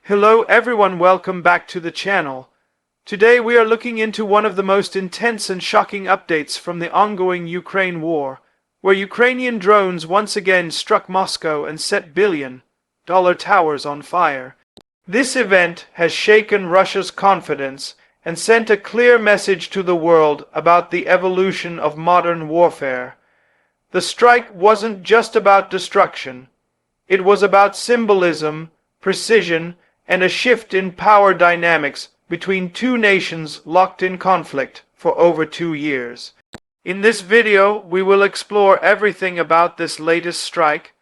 Hello everyone, welcome back to the channel. Today we are looking into one of the most intense and shocking updates from the ongoing Ukraine war, where Ukrainian drones once again struck Moscow and set billion-dollar towers on fire. This event has shaken Russia's confidence and sent a clear message to the world about the evolution of modern warfare. The strike wasn't just about destruction. It was about symbolism, precision, and a shift in power dynamics between two nations locked in conflict for over 2 years. In this video, we will explore everything about this latest strike,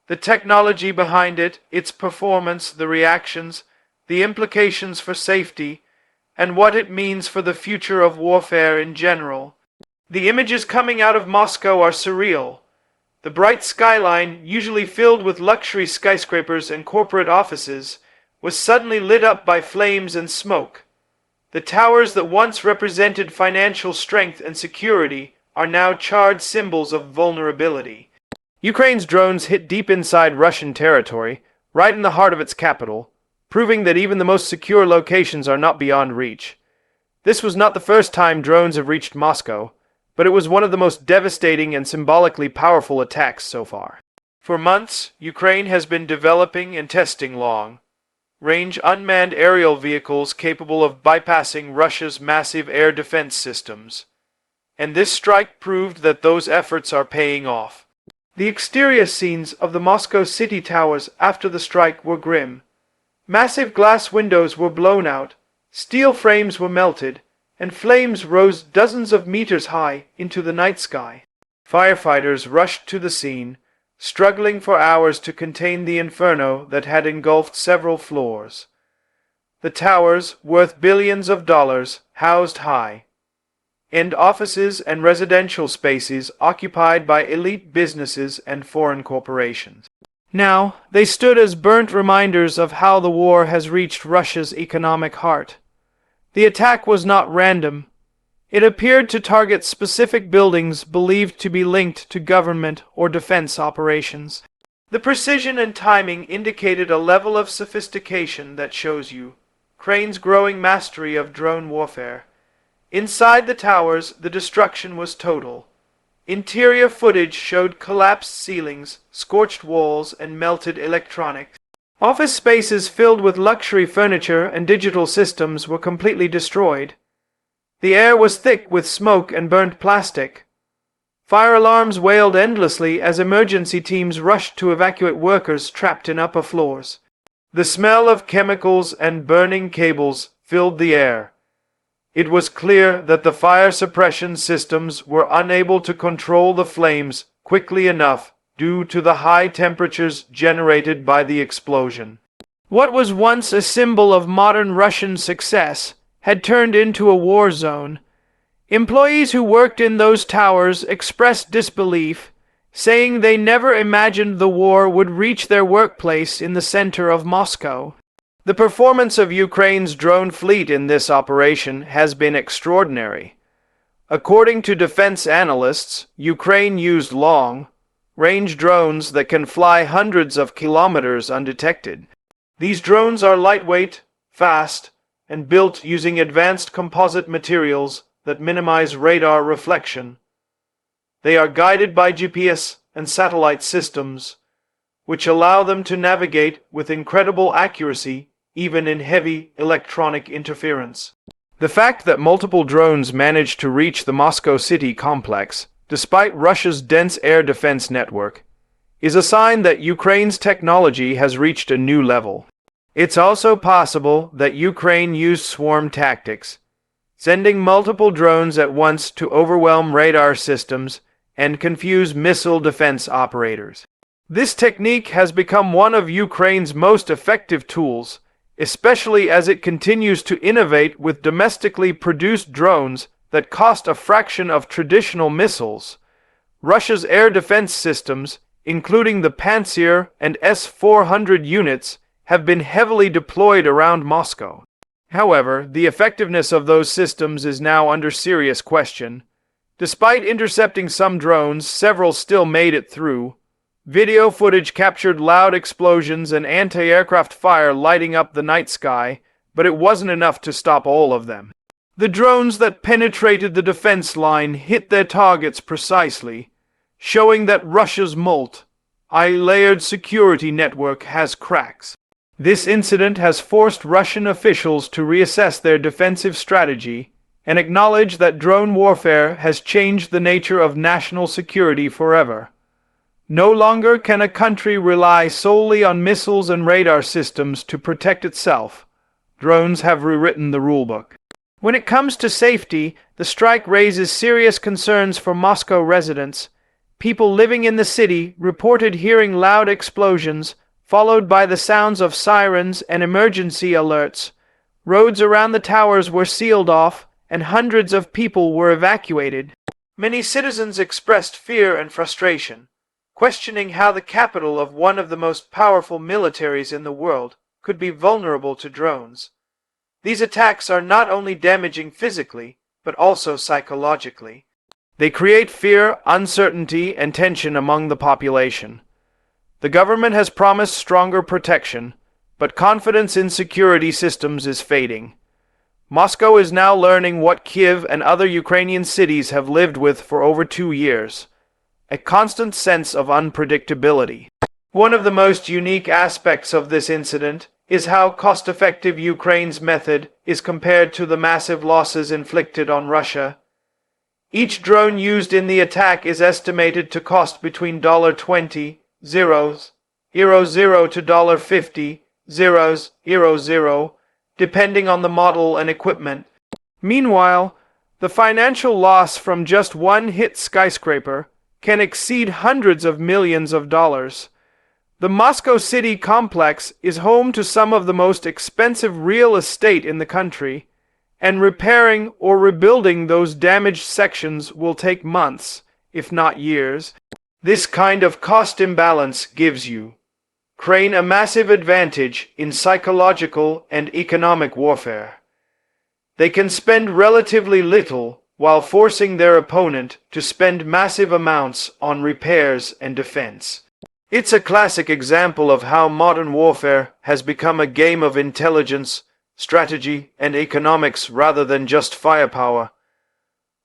the technology behind it, its performance, the reactions, the implications for safety, and what it means for the future of warfare in general. The images coming out of Moscow are surreal. The bright skyline, usually filled with luxury skyscrapers and corporate offices, was suddenly lit up by flames and smoke. The towers that once represented financial strength and security are now charred symbols of vulnerability. Ukraine's drones hit deep inside Russian territory, right in the heart of its capital, proving that even the most secure locations are not beyond reach. This was not the first time drones have reached Moscow, but it was one of the most devastating and symbolically powerful attacks so far. For months, Ukraine has been developing and testing long-range unmanned aerial vehicles capable of bypassing Russia's massive air defense systems. And this strike proved that those efforts are paying off. The exterior scenes of the Moscow city towers after the strike were grim. Massive glass windows were blown out, steel frames were melted, and flames rose dozens of meters high into the night sky. Firefighters rushed to the scene, struggling for hours to contain the inferno that had engulfed several floors. The towers, worth billions of dollars, housed high-end offices and residential spaces occupied by elite businesses and foreign corporations. Now, they stood as burnt reminders of how the war has reached Russia's economic heart. The attack was not random. It appeared to target specific buildings believed to be linked to government or defense operations. The precision and timing indicated a level of sophistication that shows Ukraine's growing mastery of drone warfare. Inside the towers, the destruction was total. Interior footage showed collapsed ceilings, scorched walls, and melted electronics. Office spaces filled with luxury furniture and digital systems were completely destroyed. The air was thick with smoke and burnt plastic. Fire alarms wailed endlessly as emergency teams rushed to evacuate workers trapped in upper floors. The smell of chemicals and burning cables filled the air. It was clear that the fire suppression systems were unable to control the flames quickly enough due to the high temperatures generated by the explosion. What was once a symbol of modern Russian success had turned into a war zone. Employees who worked in those towers expressed disbelief, saying they never imagined the war would reach their workplace in the center of Moscow. The performance of Ukraine's drone fleet in this operation has been extraordinary. According to defense analysts, Ukraine used long-range drones that can fly hundreds of kilometers undetected. These drones are lightweight, fast, and built using advanced composite materials that minimize radar reflection. They are guided by GPS and satellite systems, which allow them to navigate with incredible accuracy even in heavy electronic interference. The fact that multiple drones managed to reach the Moscow city complex, despite Russia's dense air defense network, is a sign that Ukraine's technology has reached a new level. It's also possible that Ukraine used swarm tactics, sending multiple drones at once to overwhelm radar systems and confuse missile defense operators. This technique has become one of Ukraine's most effective tools, especially as it continues to innovate with domestically produced drones that cost a fraction of traditional missiles. Russia's air defense systems, including the Pantsir and S-400 units, have been heavily deployed around Moscow. However, the effectiveness of those systems is now under serious question. Despite intercepting some drones, several still made it through, Video footage captured loud explosions and anti-aircraft fire lighting up the night sky, but it wasn't enough to stop all of them. The drones that penetrated the defense line hit their targets precisely, showing that Russia's multi-layered security network has cracks. This incident has forced Russian officials to reassess their defensive strategy and acknowledge that drone warfare has changed the nature of national security forever. No longer can a country rely solely on missiles and radar systems to protect itself. Drones have rewritten the rulebook. When it comes to safety, the strike raises serious concerns for Moscow residents. People living in the city reported hearing loud explosions, followed by the sounds of sirens and emergency alerts. Roads around the towers were sealed off, and hundreds of people were evacuated. Many citizens expressed fear and frustration, questioning how the capital of one of the most powerful militaries in the world could be vulnerable to drones. These attacks are not only damaging physically, but also psychologically. They create fear, uncertainty, and tension among the population. The government has promised stronger protection, but confidence in security systems is fading. Moscow is now learning what Kiev and other Ukrainian cities have lived with for over 2 years: a constant sense of unpredictability. One of the most unique aspects of this incident is how cost-effective Ukraine's method is compared to the massive losses inflicted on Russia. Each drone used in the attack is estimated to cost between $20 to $50 depending on the model and equipment. Meanwhile, the financial loss from just one hit skyscraper can exceed hundreds of millions of dollars. The Moscow City complex is home to some of the most expensive real estate in the country, and repairing or rebuilding those damaged sections will take months, if not years. This kind of cost imbalance gives Ukraine a massive advantage in psychological and economic warfare. They can spend relatively little while forcing their opponent to spend massive amounts on repairs and defense. It's a classic example of how modern warfare has become a game of intelligence, strategy, and economics rather than just firepower.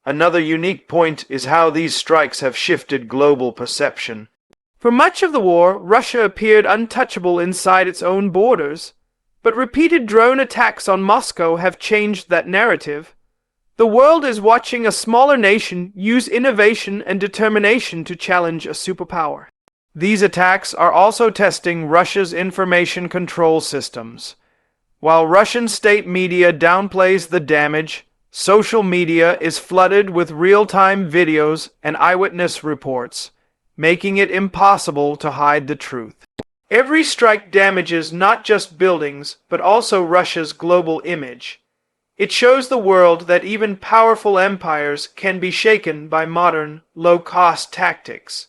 Another unique point is how these strikes have shifted global perception. For much of the war, Russia appeared untouchable inside its own borders, but repeated drone attacks on Moscow have changed that narrative. The world is watching a smaller nation use innovation and determination to challenge a superpower. These attacks are also testing Russia's information control systems. While Russian state media downplays the damage, social media is flooded with real-time videos and eyewitness reports, making it impossible to hide the truth. Every strike damages not just buildings, but also Russia's global image. It shows the world that even powerful empires can be shaken by modern, low-cost tactics.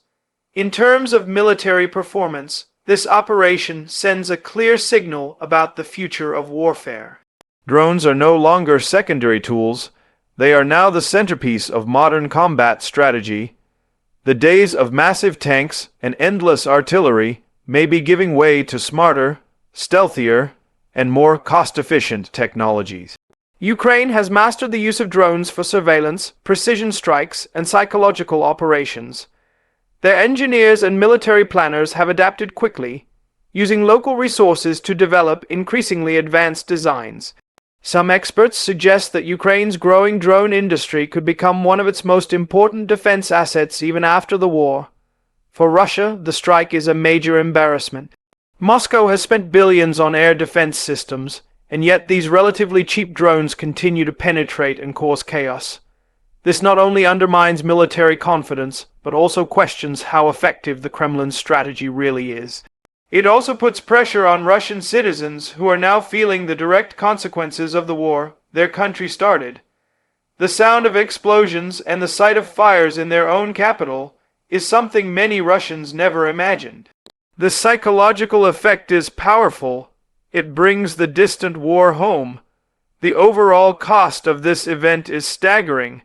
In terms of military performance, this operation sends a clear signal about the future of warfare. Drones are no longer secondary tools. They are now the centerpiece of modern combat strategy. The days of massive tanks and endless artillery may be giving way to smarter, stealthier, and more cost-efficient technologies. Ukraine has mastered the use of drones for surveillance, precision strikes, and psychological operations. Their engineers and military planners have adapted quickly, using local resources to develop increasingly advanced designs. Some experts suggest that Ukraine's growing drone industry could become one of its most important defense assets even after the war. For Russia, the strike is a major embarrassment. Moscow has spent billions on air defense systems, and yet these relatively cheap drones continue to penetrate and cause chaos. This not only undermines military confidence, but also questions how effective the Kremlin's strategy really is. It also puts pressure on Russian citizens who are now feeling the direct consequences of the war their country started. The sound of explosions and the sight of fires in their own capital is something many Russians never imagined. The psychological effect is powerful. It brings the distant war home. The overall cost of this event is staggering.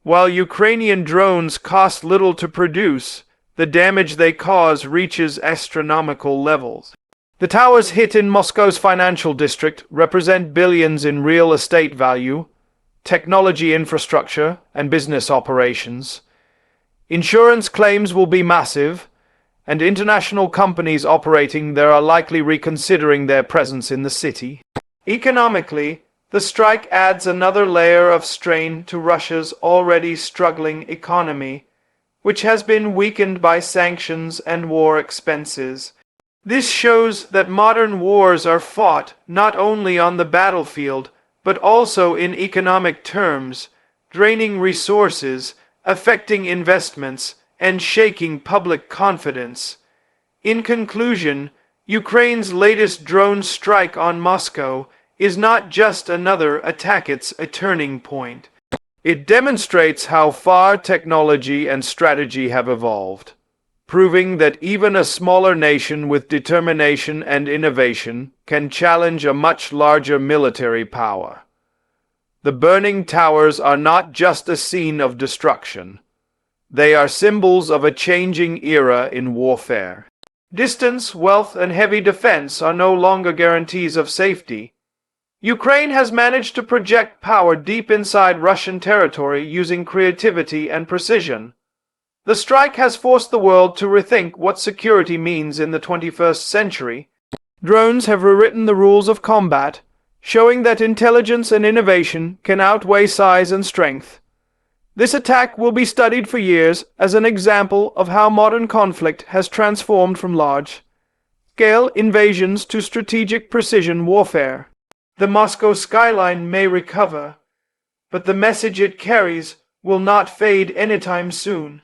While Ukrainian drones cost little to produce, the damage they cause reaches astronomical levels. The towers hit in Moscow's financial district represent billions in real estate value, technology infrastructure, and business operations. Insurance claims will be massive, and international companies operating there are likely reconsidering their presence in the city. Economically, the strike adds another layer of strain to Russia's already struggling economy, which has been weakened by sanctions and war expenses. This shows that modern wars are fought not only on the battlefield, but also in economic terms, draining resources, affecting investments, and shaking public confidence. In conclusion, Ukraine's latest drone strike on Moscow is not just another attack, it's a turning point. It demonstrates how far technology and strategy have evolved, proving that even a smaller nation with determination and innovation can challenge a much larger military power. The burning towers are not just a scene of destruction. They are symbols of a changing era in warfare. Distance, wealth, and heavy defense are no longer guarantees of safety. Ukraine has managed to project power deep inside Russian territory using creativity and precision. The strike has forced the world to rethink what security means in the 21st century. Drones have rewritten the rules of combat, showing that intelligence and innovation can outweigh size and strength. This attack will be studied for years as an example of how modern conflict has transformed from large-scale invasions to strategic precision warfare. The Moscow skyline may recover, but the message it carries will not fade anytime soon.